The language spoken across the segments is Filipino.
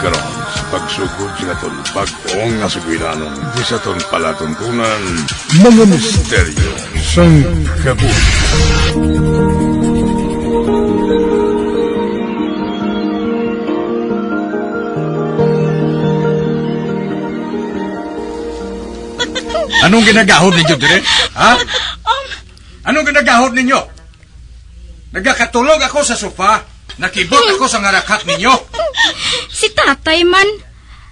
karon sa pagsugod sa aton bag-ong nga suginanon di sa aton palatuntunan mga misteryo sang kabuhi. Anong ginagahod ninyo dire? Ha? Anong ginagahod ninyo? Nagkakatulog ako sa sofa. Nakibot ako sa ngarakak ninyo. Si tatay man.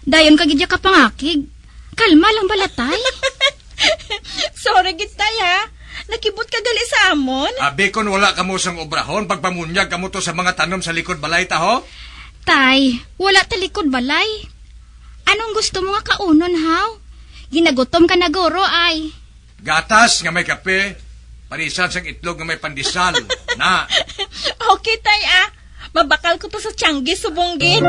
Dayon kagidya ka pangakig. Kalma lang balatay. Sorry gitay ha. Nakibot ka gali sa amon. Abi kon wala kamo sang obrahon, pagpamunyag kamo to sa mga tanom sa likod balay taho. Tay, wala talikod balay. Anong gusto mo nga kaunon, haw? Ginagutom ka na goro ay. Gatas nga may kape, panisan sang itlog nga may pandesal. Na. Okay tay ah. Mabakal ko to sa tiyanggi subonggid.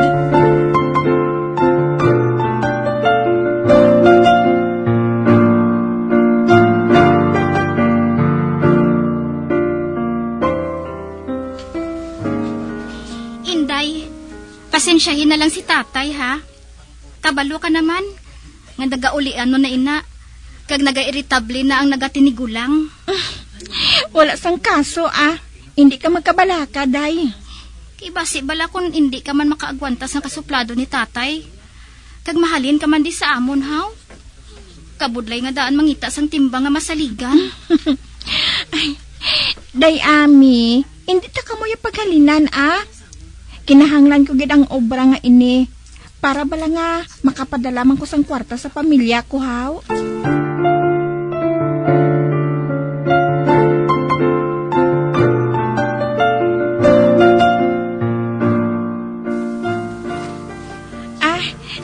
Inday, pasensyahin na lang si tatay ha. Kabalo ka naman. Nga nagaulian mo na ina. Kag nagairritable na ang nagatinigulang. Wala sang kaso ah. Hindi ka magkabalaka, day. Kay basi bala kung hindi ka man makaagwantas ng kasuplado ni tatay. Kag mahalin ka man di sa amon, haw. Kabudlay nga daan mangita sang timbang nga masaligan. Ay, day ami, hindi ta ka mo yung paghalinan ah. Kinahanglan ko gid ang obra nga ini. Para bala nga makapadalaman ko sang kwarta sa pamilya ko, haw.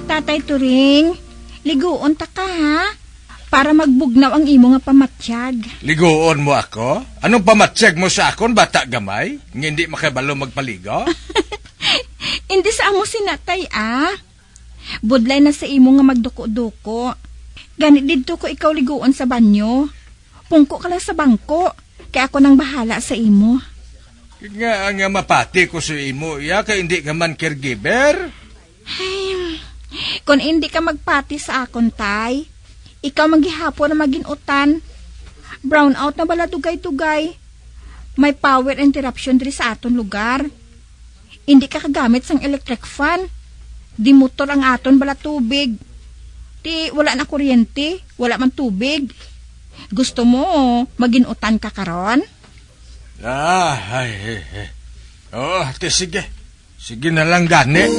Tatay Turing, liguon ta ka ha, para magbugnaw ang imo nga pamatsyag. Ligoon mo ako? Anong pamatsyag mo sa akon, bata gamay? Nga hindi makabalo magpaligo? Hindi sa amo sinatay ah. Budlay na sa imo nga magduko-duko. Ganit dito ko ikaw liguon sa banyo. Pungko ka lang sa bangko, kaya ako nang bahala sa imo. Nga mapati ko sa imo, iya ka hindi ka man caregiver? Ay, kung hindi ka magpati sa akon, tay, ikaw maghihapon na maginutan. Brown out na bala tugay-tugay. May power interruption diri sa aton lugar. Hindi ka kagamit sang electric fan. Di motor ang aton bala tubig. Di wala na kuryente, wala man tubig. Gusto mo maginutan ka karon? Ay. Oh, sige. Sige na lang gani.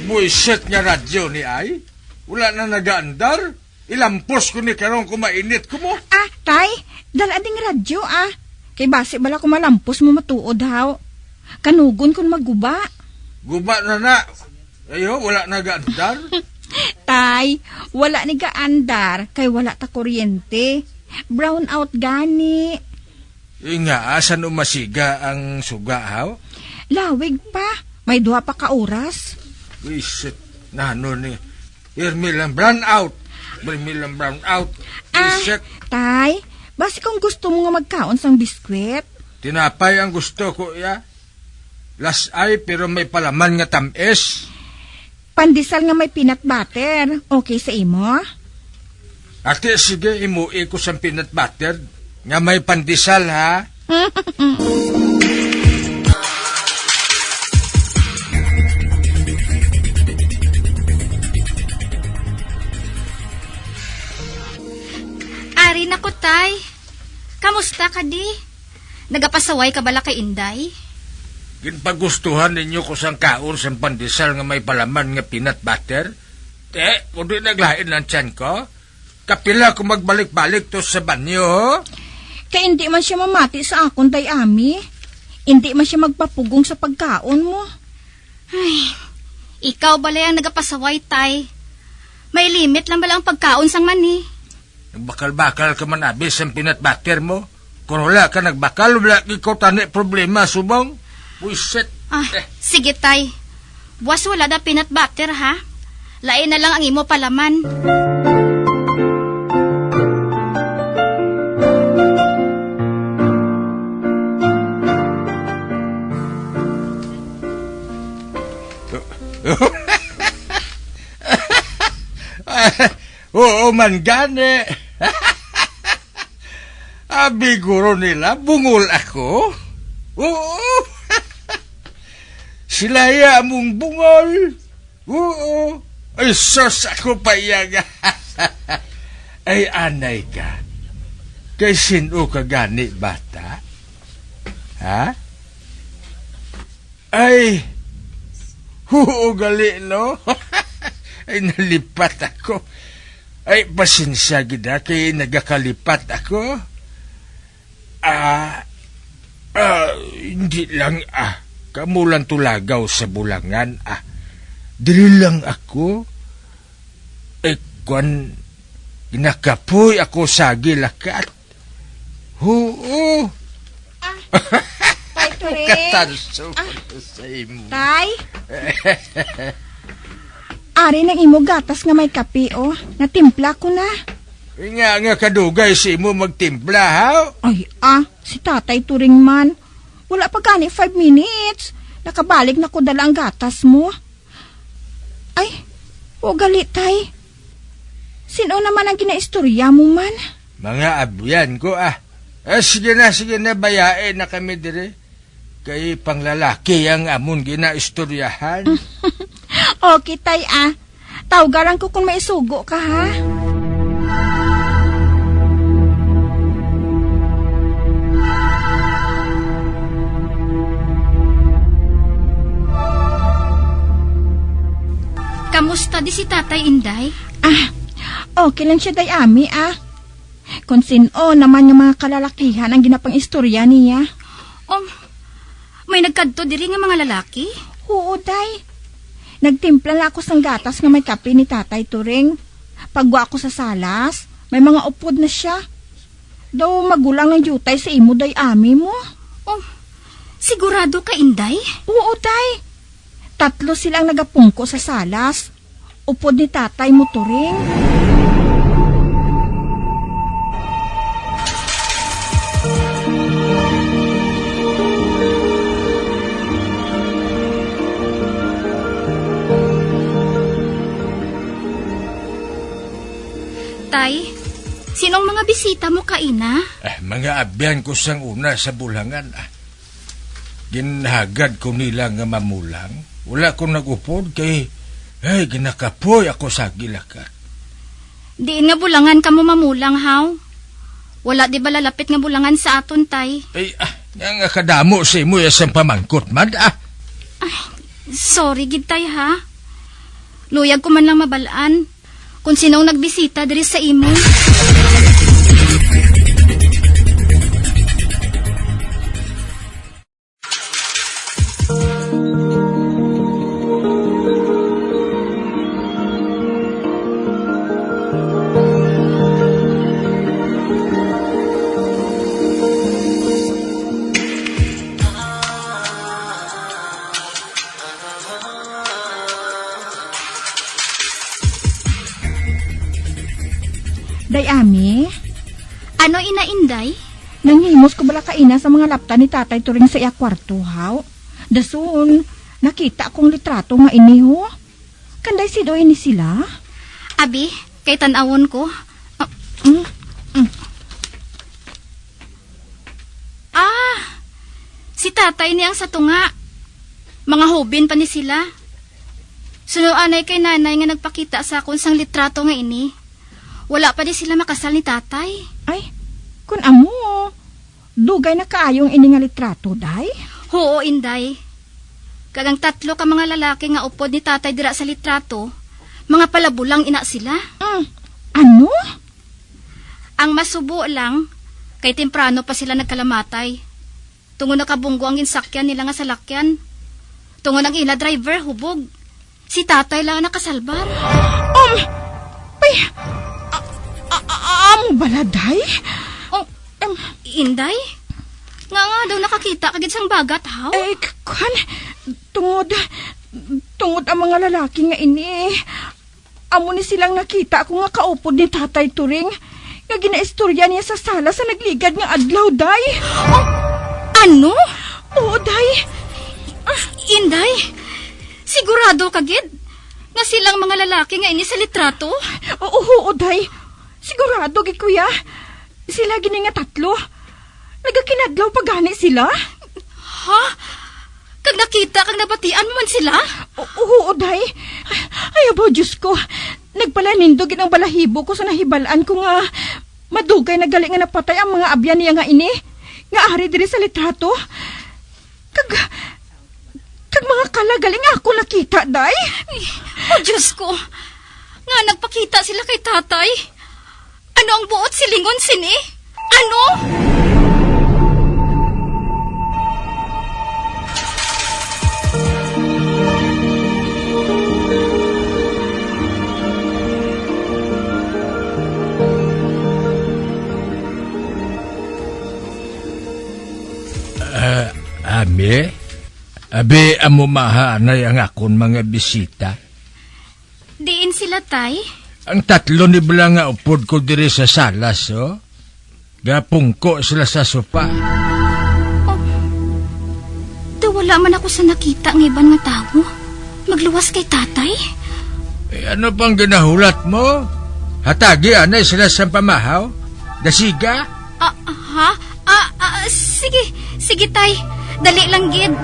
Buisit nga radyo ni ay. Wala na nagaandar. Ilampos ko ni karong kumainit ko mo. Ah, tay, dala ding radyo ah. Kay base bala ko malampos mo matuod haw. Kanugon kun maguba. Guba na. Ayo, wala nagaandar. Tay, wala ni gaandar kay wala ta kuryente. Brown out gani. Nga, asan umasiga ang suga haw? Lawig pa. May duha pa ka oras. Wisit, nano ni. Irmilang brown out. Irmilang brown out. Wisit. Tay, basi kung gusto mo nga magkaon sang biskwit. Tinapay ang gusto ko, ya. Las ay, pero may palaman nga tamis. Pandesal nga may peanut butter. Okay sa imo? Ate, sige, imui ko sa peanut butter. Nga may pandesal, ha? Ari na ko, tay. Kamusta ka di? Nagapasaway ka bala kay Inday? Ginpagustuhan ninyo ko sang kaon sa pandesal nga may palaman nga peanut butter? Kung di naglain ng tiyan ko, kapila ko magbalik-balik to sa banyo. Kaya hindi man siya mamati sa akon, day ami. Hindi man siya magpapugong sa pagkaon mo. Ay, ikaw bala ang nagapasaway, tay. May limit lang bala ang pagkaon sang mani. Nagbakal-bakal ka man abis ang peanut butter mo. Kung wala ka nagbakal, wala ikaw tani problema, subong. Buisit. Sige, tay. Buwas wala da peanut butter, ha? Lain na lang ang imo palaman. Oo man gani. Abi guro nila, bungol ako. Oo. Sila ya mong bungol. Oo. Ay, sos ako pa iyaga. Ay, anay ka. Kay sino ka gani, bata? Ha? Ay, gali, no? Ay, nalipat ako. Ay, pasensya gida kay nagakalipat ako. Hindi lang, kamulang tulagaw sa bulangan, dili lang ako. Kwan, ginakapoy ako sa gilakat. Oo. Tay Turing. Katanso ko sa imo. Tay? Ari ng imo gatas nga may kape, oh. Natimpla ko na. Nga kadugay si imo magtimpla, ha? Ay, si Tatay Turing man. Wala pa gani 5 minutes. Nakabalik na ko dala ang gatas mo. Ay, gali, Tay. Sino naman ang ginaistorya mo man? Mga abyan ko, sige na, bayae na kami dire. Kay panglalaki ang amon ginaistoryahan. Okay, Tay, Tawgaran ko kung may sugo ka, ha? Kamusta di si Tatay Inday? Okay lang siya, day, Ami, Kung sino naman yung mga kalalakihan ang ginapang istorya niya. May nagkadto diri nga mga lalaki? Oo, day. Nagtimpla lang ako sang gatas nga may kape ni Tatay Turing. Pagwa ako sa salas, may mga upod na siya. Daw magulang ng jutay sa imo, day, Ami mo. Sigurado ka, Inday? Oo, day. 3 silang nagapungko sa salas. Upod ni Tatay mo, Turing. Tay, sinong mga bisita mo kaina? Mga abyan ko sang una sa bulangan, Ginhagad ko nila nga mamulang. Wala ko nagupod kay ginakapoy ako sa gilakat. Diin nga bulangan ka mo mamulang, haw? Wala di ba lalapit nga bulangan sa aton, Tay? Nga kadamo si mo yasang pamangkot, mad, Sorry, gid, Tay, ha? Luyag ko man lang mabalaan kung sinong nagbisita diri sa imo. Day, Ami, Ano, Ina Inday? nanghimos ko bala kaina sa mga lapta ni Tatay Turing sa iya kwarto, haw. Dasun, nakita akong litrato nga iniho. Kanday si Doy ni sila? Abi, kay tanawon ko. Si Tatay niyang sa tunga. Mga hobin pa ni sila. Sunuanay kay nanay nga nagpakita sa akong sang litrato nga ini. Wala pa di sila makasal ni Tatay. Ay, kun amo, dugay na kaayong ini nga litrato, day? Oo, Inday. Kagang 3 ka mga lalaki nga upod ni Tatay dira sa litrato, mga palabulang ina sila. Ano? Ang masubo lang, kay temprano pa sila nagkalamatay. Tungo nakabunggo ang ginsakyan nila nga salakyan. Tungo ng ila driver, hubog. Si Tatay lang ang nakasalbar. Amo baladay? Inday? Nga daw nakakita kagid sang bagat, haw? Tungod ang mga lalaki nga ini. Amo ni silang nakita ako nga kaupod ni Tatay Turing. Nga ginaistorya niya sa sala sa nagligad nga adlaw, day. Ano? Oo, day. Inday? Sigurado kagid? Nga silang mga lalaki nga ini sa litrato? Oo, Day. Sigurado, gid kuya. Sila gini nga tatlo. Nagakinadlaw pa gani sila? Ha? Kag nakita, kag nabatian mo man sila? Oo, Day. Ay, abo, Diyos ko. Nagpalanindog ang balahibo ko sa nahibalaan ko nga madugay na gali nga napatay ang mga abyan niya nga ini. Nga ari diri sa litrato. Kag mga kalagaling ako nakita, Day. Oh, Diyos ko. Nga nagpakita sila kay tatay. Ano ang buot silingon sini? Ano? Ami? Abi, amo mahanay ang akon mga bisita. Diin sila, tay? Ang tatlo ni Bala nga upod ko diri sa salas, oh. Gapungko sila sa sopa. Wala man ako sa nakita ng ibang nga tao. Magluwas kay tatay? Ano pang ginahulat mo? Hatagi, anay sila sa pamahaw? Dasiga? Ha? Sige. Sige, tay. Dali lang, gid.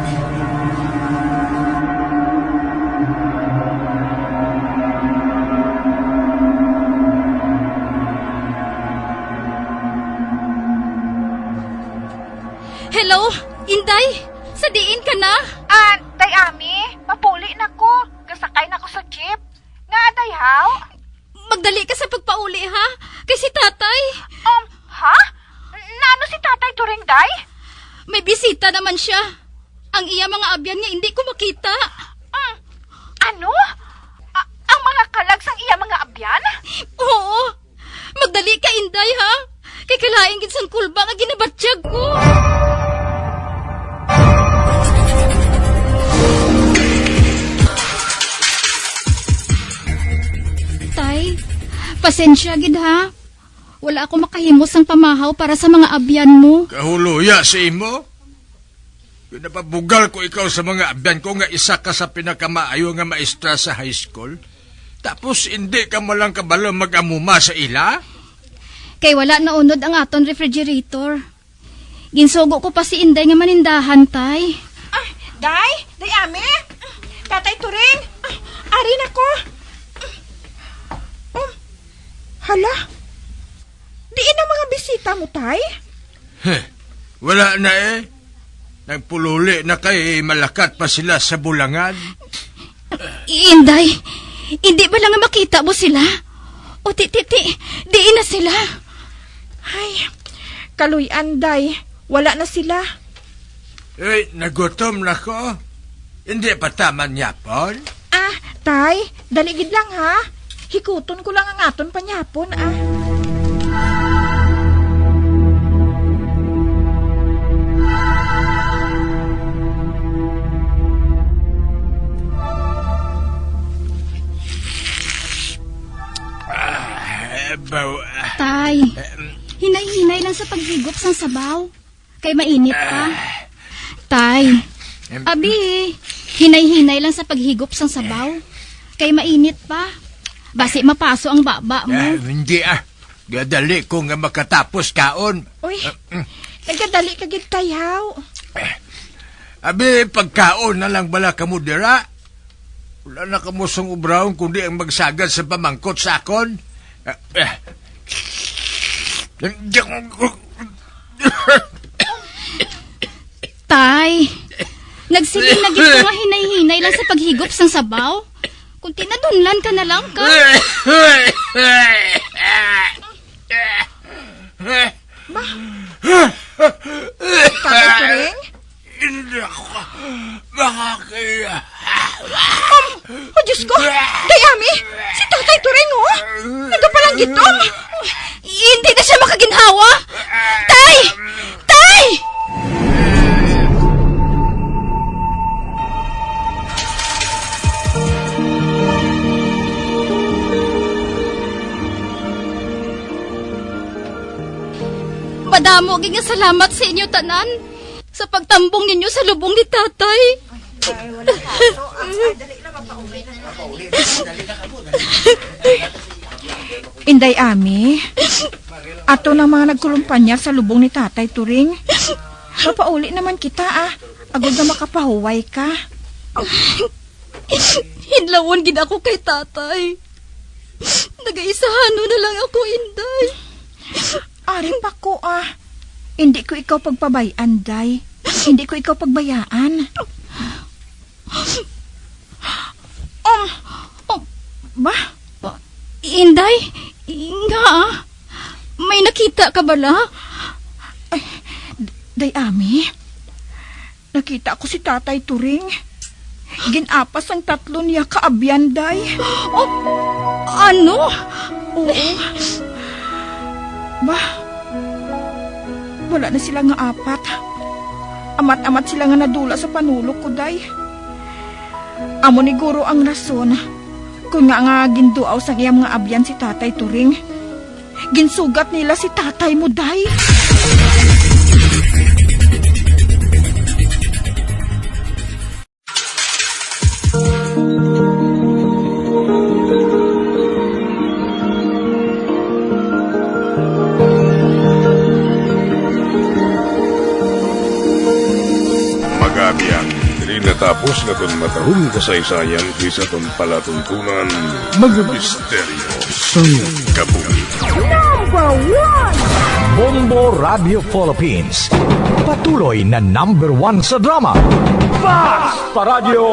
Hello, Inday? Sadiin ka na? Day Ami, mapuli na ko. Kasakay na ko sa jeep. Nga, Day, haw? Magdali ka sa pagpauli, ha? Kay si tatay. Ha? Naano si Tatay Turing, Day? May bisita naman siya. Ang iya mga abyan nga hindi ko makita. Ano? Ang mga kalag sang iya mga abyan? Oo. Magdali ka, Inday, ha? Kay kalaing gid sang kulba nga ginabatsyag ko. Tay, pasensya gid, ha? Wala ako makahimos ang pamahaw para sa mga abyan mo. Kahuluya sa imo? Pinapabugal ko ikaw sa mga abyan ko nga isa ka sa pinakamaayo nga maestra sa high school. Tapos hindi ka malang kabalo mag-amuma sa ila? Kay wala na unod ang aton refrigerator. Ginsugo ko pa si Inday nga manindahan, tay. Day Ami? Tatay Turing? Ari na ko. Hala? Diin ang mga bisita mo, Tay? Wala na eh. Nagpululi na kay malakat pa sila sa bulangan. Inday, hindi ba lang makita mo sila? O diin na sila. Ay, kaluyan, Day. Wala na sila. Nagutom na ko. Hindi pa taman yapon? Tay, daligid lang, ha? Hikuton ko lang ang aton panyapon, Tay, hinay-hinay lang sa paghigop sang sabaw. Kay mainit pa. Tay, abi, hinay-hinay lang sa paghigop sang sabaw. Kay mainit pa. Basi mapaso ang baba mo. Hindi Gadali ko nga makatapos kaon. Uy, nagkadali ka gid, Tay, haw. Abi, pagkaon na lang bala kamo dira. Wala na kamo sang ubraon kundi ang magsagad sa pamangkot sa akon. Tay, nagsiling na gid ko nga hinay-hinay lang sa paghigop sang sabaw. Kung tinadunlan ka na lang ka. Tatay Turing? Hindi ako makakaya. Oh, Diyos ko! Day Ami! Si Tatay Turing, oh! Nagapalang gitom! Hindi na siya makaginhawa. Tay! Tay! Madamo gid nga salamat sa inyo tanan sa pagtambong ninyo sa lubong ni tatay. Ay, wala kaso. Ay, dali na, mapauwi na. Inday Ami, ato ng mga nagkulumpanya sa lubong ni Tatay Turing. Mapauli naman kita agad na makapahuway ka. Hinlawon gid ako kay tatay. Nagaisahano na lang ako, Inday. Ari pa ko Hindi ko ikaw pagpabayaan, Day. Hindi ko ikaw pagbayaan. Ba? Inday, nga may nakita ka bala? Ay, Day Ami, nakita ko si Tatay Turing. Ginapas ang 3 niya kaabyan, Day. Ano? Oo. Ba? Wala na sila nga 4. Amat-amat sila nga nadula sa panulok ko, Day. Amo ni Guro ang rason kung nga ginduaw sang iyang mga abyan si Tatay Turing. Ginsugat nila si tatay mo, Day. Magabiang, diri natapos na itong matahong kasaysayan di sa itong palatuntunan, mga misteryo sa kabuhi. Bombo Radio Philippines. Patuloy na #1 sa drama. Basta Radio